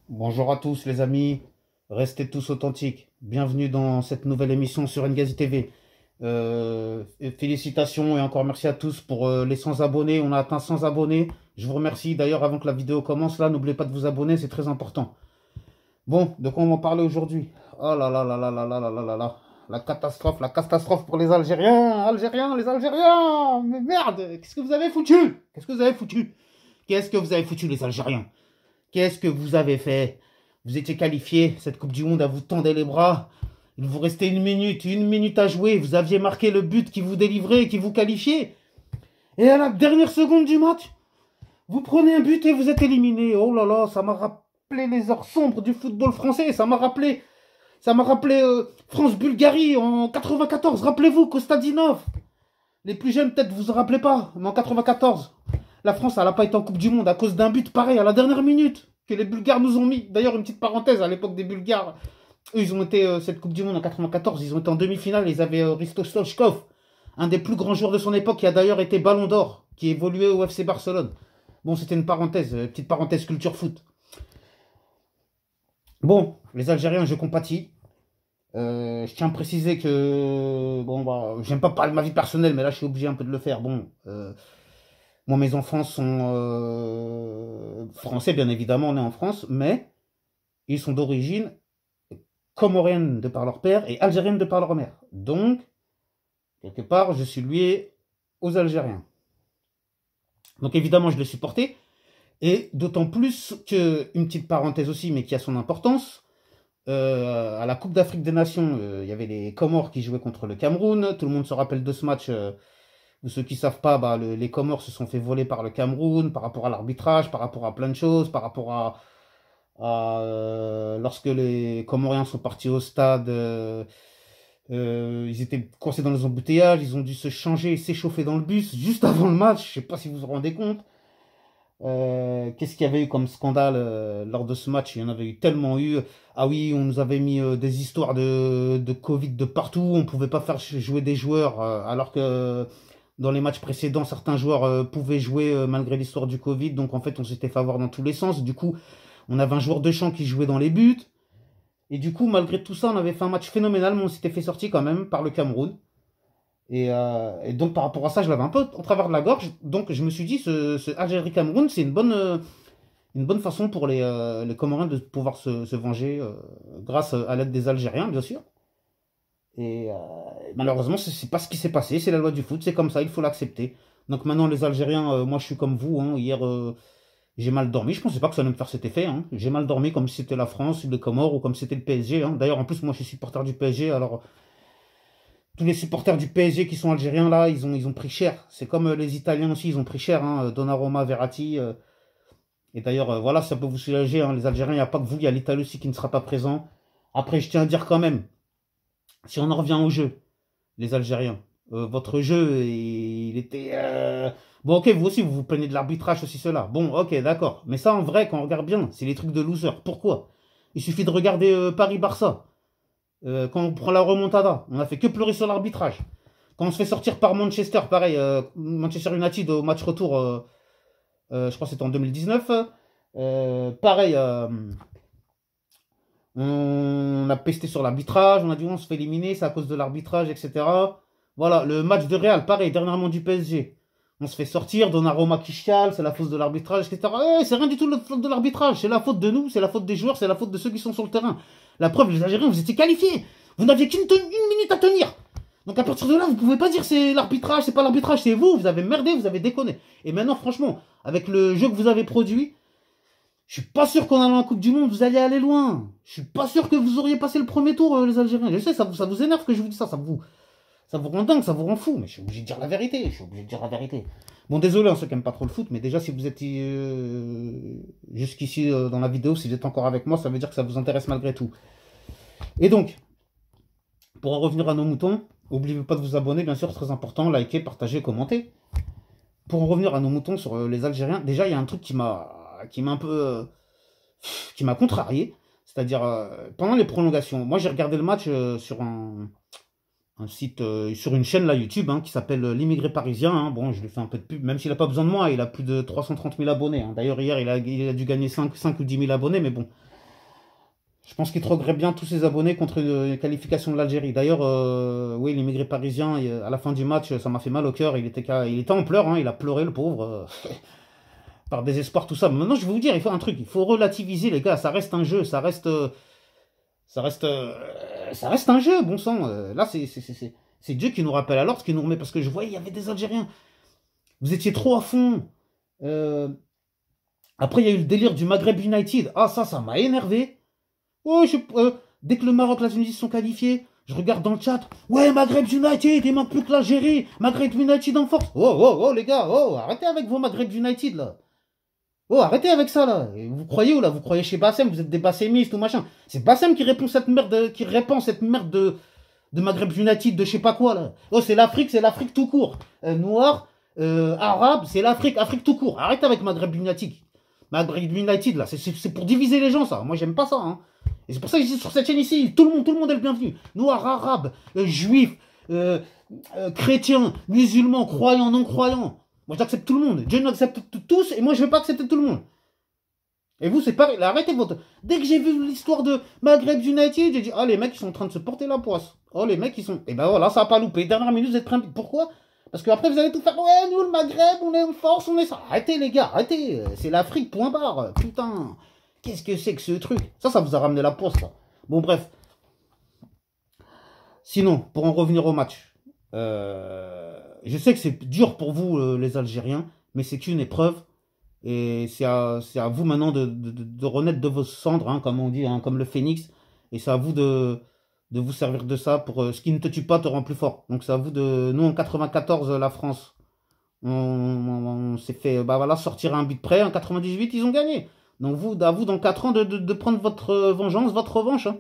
Bonjour à tous les amis, restez tous authentiques. Bienvenue dans cette nouvelle émission sur Ngazi TV. Félicitations et encore merci à tous pour les 100 abonnés. On a atteint 100 abonnés. Je vous remercie. D'ailleurs, avant que la vidéo commence, là, n'oubliez pas de vous abonner, c'est très important. Bon, de quoi on va parler aujourd'hui? Oh là là là là là là là là là là. La catastrophe pour les Algériens. Algériens, les Algériens. Mais merde, qu'est-ce que vous avez foutu? Qu'est-ce que vous avez foutu? Qu'est-ce que vous avez foutu les Algériens? Qu'est-ce que vous avez fait? Vous étiez qualifié, cette Coupe du Monde, à vous tendait les bras. Il vous restait une minute à jouer. Vous aviez marqué le but qui vous délivrait, qui vous qualifiait. Et à la dernière seconde du match, vous prenez un but et vous êtes éliminé. Oh là là, ça m'a rappelé les heures sombres du football français. Ça m'a rappelé France-Bulgarie en 94. Rappelez-vous, Kostadinov. Les plus jeunes, peut-être, vous en rappelez pas, mais en 94, la France, elle n'a pas été en Coupe du Monde à cause d'un but pareil à la dernière minute que les Bulgares nous ont mis. D'ailleurs, une petite parenthèse, à l'époque des Bulgares, eux, ils ont été, cette Coupe du Monde en 94, ils ont été en demi-finale, ils avaient Risto Stoichkov, un des plus grands joueurs de son époque, qui a d'ailleurs été Ballon d'Or, qui évoluait au FC Barcelone. Bon, c'était une parenthèse, petite parenthèse culture foot. Bon, les Algériens, je compatis. Je tiens à préciser que, bon, bah, j'aime pas parler de ma vie personnelle, mais là, je suis obligé un peu de le faire. Bon, moi, mes enfants sont français, bien évidemment, nés en France, mais ils sont d'origine comorienne de par leur père et algérienne de par leur mère. Donc, quelque part, je suis lié aux Algériens. Donc, évidemment, je les supportais. Et d'autant plus que, une petite parenthèse aussi, mais qui a son importance, à la Coupe d'Afrique des Nations, il y avait les Comores qui jouaient contre le Cameroun. Tout le monde se rappelle de ce match. Ceux qui ne savent pas, bah, les Comores se sont fait voler par le Cameroun par rapport à l'arbitrage, par rapport à plein de choses, par rapport à lorsque les Comoriens sont partis au stade, ils étaient coincés dans les embouteillages, ils ont dû se changer et s'échauffer dans le bus juste avant le match. Je ne sais pas si vous vous rendez compte. Qu'est-ce qu'il y avait eu comme scandale lors de ce match? Il y en avait eu tellement eu. Ah oui, on nous avait mis des histoires de Covid de partout. On ne pouvait pas faire jouer des joueurs alors que dans les matchs précédents, certains joueurs pouvaient jouer malgré l'histoire du Covid. Donc en fait, on s'était fait avoir dans tous les sens. Du coup, on avait un joueur de champ qui jouait dans les buts. Et du coup, malgré tout ça, on avait fait un match phénoménal, mais on s'était fait sortir quand même par le Cameroun. Et donc par rapport à ça, je l'avais un peu au travers de la gorge. Donc je me suis dit, ce Algérie-Cameroun, c'est une bonne façon pour les Comoriens de pouvoir se venger grâce à l'aide des Algériens, bien sûr. Et malheureusement, c'est pas ce qui s'est passé. C'est la loi du foot, c'est comme ça, il faut l'accepter. Donc maintenant, les Algériens, moi je suis comme vous. Hein, hier, j'ai mal dormi. Je pensais pas que ça allait me faire cet effet. Hein. J'ai mal dormi comme si c'était la France, les Comores ou comme si c'était le PSG. Hein. D'ailleurs, en plus, moi je suis supporter du PSG. Alors, tous les supporters du PSG qui sont algériens là, ils ont pris cher. C'est comme les Italiens aussi, ils ont pris cher. Hein. Donnarumma, Verratti. Et d'ailleurs, voilà, ça peut vous soulager. Hein. Les Algériens, il n'y a pas que vous, il y a l'Italie aussi qui ne sera pas présent. Après, je tiens à dire quand même, si on en revient au jeu, les Algériens. Votre jeu, il était... Bon, ok, vous aussi, vous vous plaignez de l'arbitrage, ceci, cela. Bon, ok, d'accord. Mais ça, en vrai, quand on regarde bien, c'est les trucs de loser. Pourquoi? Il suffit de regarder Paris-Barça. Quand on prend la remontada, on a fait que pleurer sur l'arbitrage. Quand on se fait sortir par Manchester, pareil, Manchester United au match retour, je crois que c'était en 2019. Pareil, on a pesté sur l'arbitrage, on a dit on se fait éliminer, c'est à cause de l'arbitrage, etc. Voilà, le match de Real, pareil, dernièrement du PSG. On se fait sortir, Donnarumma qui chiale, c'est la faute de l'arbitrage, etc. C'est rien du tout la faute de l'arbitrage, c'est la faute de nous, c'est la faute des joueurs, c'est la faute de ceux qui sont sur le terrain. La preuve, les Algériens, vous étiez qualifiés. Vous n'aviez qu'une minute à tenir. Donc à partir de là, vous pouvez pas dire c'est l'arbitrage, c'est pas l'arbitrage, c'est vous, vous avez merdé, vous avez déconné. Et maintenant, franchement, avec le jeu que vous avez produit, je suis pas sûr qu'en allant en Coupe du Monde, vous allez aller loin. Je suis pas sûr que vous auriez passé le premier tour, les Algériens. Je sais, ça vous énerve que je vous dis ça, ça vous rend dingue, ça vous rend fou. Mais je suis obligé de dire la vérité, je suis obligé de dire la vérité. Bon, désolé, hein, ceux qui n'aiment pas trop le foot, mais déjà, si vous êtes jusqu'ici dans la vidéo, si vous êtes encore avec moi, ça veut dire que ça vous intéresse malgré tout. Et donc, pour en revenir à nos moutons, n'oubliez pas de vous abonner, bien sûr, c'est très important, liker, partager, commenter. Pour en revenir à nos moutons sur les Algériens, déjà, il y a un truc qui m'a un peu... qui m'a contrarié. C'est-à-dire, pendant les prolongations, moi j'ai regardé le match sur un site, sur une chaîne là YouTube hein, qui s'appelle L'Immigré Parisien. Hein. Bon, je lui fais un peu de pub, même s'il n'a pas besoin de moi, il a plus de 330 000 abonnés. Hein. D'ailleurs, hier, il a dû gagner 5 ou 10 000 abonnés, mais bon. Je pense qu'il troquerait bien tous ses abonnés contre une qualification de l'Algérie. D'ailleurs, oui, l'immigré parisien, à la fin du match, ça m'a fait mal au cœur. Il était en pleurs, hein, il a pleuré, le pauvre, par désespoir, tout ça. Mais maintenant, je vais vous dire, il faut un truc, il faut relativiser, les gars. Ça reste un jeu, ça reste, ça reste un jeu, bon sang. Là, c'est Dieu qui nous rappelle à l'ordre, qui nous remet. Parce que je voyais, il y avait des Algériens. Vous étiez trop à fond. Euh, Après, il y a eu le délire du Maghreb United. Ah, ça m'a énervé. Oh, dès que le Maroc, la Tunisie sont qualifiés, je regarde dans le chat. Ouais, Maghreb United, il manque plus que l'Algérie. Maghreb United en force. Oh, oh, oh, les gars, oh, arrêtez avec vos Maghreb United, là. Oh, arrêtez avec ça, là. Et vous croyez où, là? Vous croyez chez Bassem, vous êtes des bassémistes ou machin. C'est Bassem qui répond cette merde de Maghreb United, de je sais pas quoi, là. Oh, c'est l'Afrique tout court. Noir, arabe, c'est Afrique tout court. Arrêtez avec Maghreb United. Maghreb United, là, c'est pour diviser les gens, ça. Moi, j'aime pas ça, hein. Et c'est pour ça que je dis sur cette chaîne ici, tout le monde est le bienvenu. Noir, arabe, juif, chrétien, musulman, croyant, non croyant. Moi, j'accepte tout le monde. Dieu nous accepte tous, et moi, je ne veux pas accepter tout le monde. Et vous, c'est pareil. Là, arrêtez votre... Dès que j'ai vu l'histoire de Maghreb United, j'ai dit, ah, les mecs, ils sont en train de se porter la poisse. Oh, les mecs, ils sont... Et ben voilà, ça n'a pas loupé. Dernière minute, vous êtes prêts. Pourquoi? Parce qu'après, vous allez tout faire. Ouais, nous, le Maghreb, on est en force, on est ça. Arrêtez, les gars, arrêtez. C'est l'Afrique, point barre. Putain. Qu'est-ce que c'est que ce truc? Ça vous a ramené la poisse, ça. Bon, bref. Sinon, pour en revenir au match, je sais que c'est dur pour vous, les Algériens, mais c'est qu'une épreuve. Et c'est à vous maintenant de renaître de vos cendres, hein, comme on dit, hein, comme le phénix. Et c'est à vous de vous servir de ça pour ce qui ne te tue pas te rend plus fort. Donc c'est à vous de... Nous, en 94, la France, on s'est fait bah, voilà, sortir un but près. En 98, ils ont gagné. Donc à vous, dans 4 ans, de prendre votre vengeance, votre revanche, hein,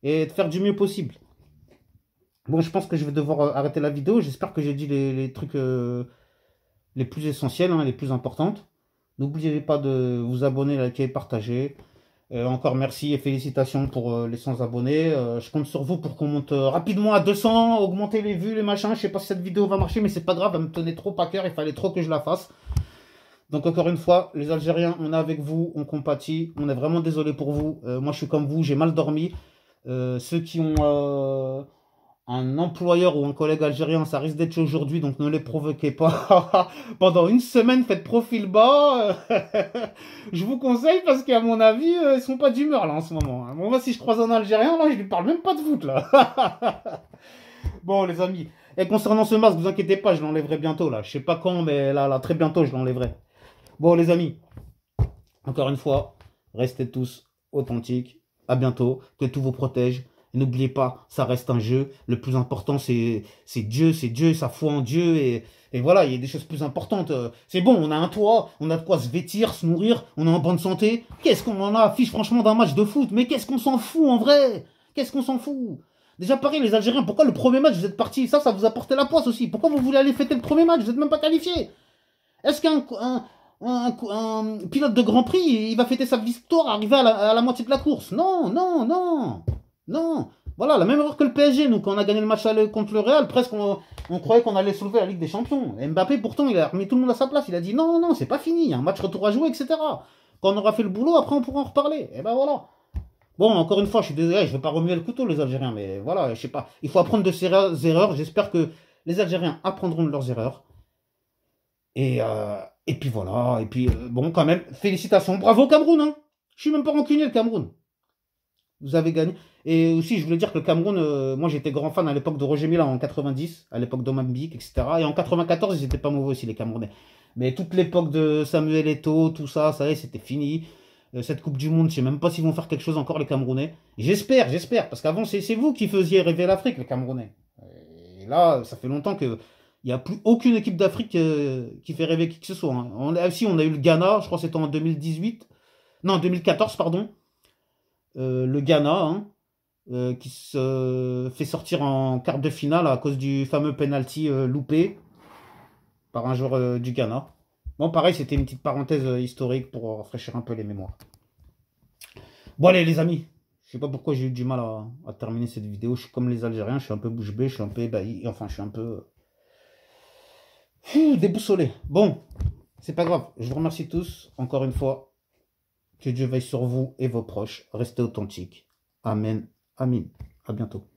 et de faire du mieux possible. Bon, je pense que je vais devoir arrêter la vidéo. J'espère que j'ai dit les trucs les plus essentiels, hein, les plus importantes. N'oubliez pas de vous abonner, liker, partager. Encore merci et félicitations pour les 100 abonnés. Je compte sur vous pour qu'on monte rapidement à 200, augmenter les vues, les machins. Je sais pas si cette vidéo va marcher, mais c'est pas grave, elle me tenait trop à cœur, il fallait trop que je la fasse. Donc encore une fois, les Algériens, on est avec vous, on compatit, on est vraiment désolé pour vous. Moi je suis comme vous, j'ai mal dormi. Ceux qui ont un employeur ou un collègue algérien, ça risque d'être aujourd'hui, donc ne les provoquez pas. Pendant une semaine, faites profil bas. Je vous conseille parce qu'à mon avis, ils sont pas d'humeur là en ce moment. Bon, moi, si je croise un Algérien, là, je lui parle même pas de foot là. Bon, les amis. Et concernant ce masque, vous inquiétez pas, je l'enlèverai bientôt là. Je sais pas quand, mais là, très bientôt, je l'enlèverai. Bon, les amis. Encore une fois, restez tous authentiques. À bientôt. Que tout vous protège. N'oubliez pas, ça reste un jeu. Le plus important, c'est Dieu, sa foi en Dieu. Et voilà, il y a des choses plus importantes. C'est bon, on a un toit, on a de quoi se vêtir, se nourrir, on est en bonne santé. Qu'est-ce qu'on en a affiche franchement d'un match de foot? Mais qu'est-ce qu'on s'en fout en vrai? Qu'est-ce qu'on s'en fout? Déjà pareil, les Algériens, pourquoi le premier match, vous êtes partis? Ça vous a porté la poisse aussi. Pourquoi vous voulez aller fêter le premier match? Vous n'êtes même pas qualifié. Est-ce qu'un pilote de Grand Prix, il va fêter sa victoire, arriver à la moitié de la course? Non, non, non. Non, voilà, la même erreur que le PSG, nous, quand on a gagné le match contre le Real, presque on croyait qu'on allait soulever la Ligue des Champions. Et Mbappé, pourtant, il a remis tout le monde à sa place. Il a dit non, non, c'est pas fini, il y a un match retour à jouer, etc. Quand on aura fait le boulot, après on pourra en reparler. Et ben voilà. Bon, encore une fois, je suis désolé, je vais pas remuer le couteau, les Algériens, mais voilà, je sais pas. Il faut apprendre de ses erreurs. J'espère que les Algériens apprendront de leurs erreurs. Et puis voilà, et puis bon, quand même, félicitations, bravo Cameroun, hein. Je suis même pas rancunier, le Cameroun. Vous avez gagné. Et aussi, je voulais dire que le Cameroun, moi j'étais grand fan à l'époque de Roger Mila en 90, à l'époque d'Omambik, etc. Et en 94, ils étaient pas mauvais aussi, les Camerounais. Mais toute l'époque de Samuel Eto'o, tout ça, ça y est, c'était fini. Cette Coupe du Monde, je sais même pas s'ils vont faire quelque chose encore, les Camerounais. J'espère, parce qu'avant, c'est vous qui faisiez rêver l'Afrique, les Camerounais. Et là, ça fait longtemps que il n'y a plus aucune équipe d'Afrique qui fait rêver qui que ce soit. Hein. On a eu le Ghana, je crois que c'était en 2018. Non, 2014, pardon. Le Ghana, hein, qui se fait sortir en quart de finale à cause du fameux penalty loupé par un joueur du Ghana. Bon, pareil, c'était une petite parenthèse historique pour rafraîchir un peu les mémoires. Bon, allez, les amis, je sais pas pourquoi j'ai eu du mal à terminer cette vidéo. Je suis comme les Algériens, je suis un peu bouche bée, je suis un peu ébahi, enfin, je suis un peu déboussolé. Bon, c'est pas grave, je vous remercie tous, encore une fois. Que Dieu veille sur vous et vos proches. Restez authentiques. Amen. Amin. À bientôt.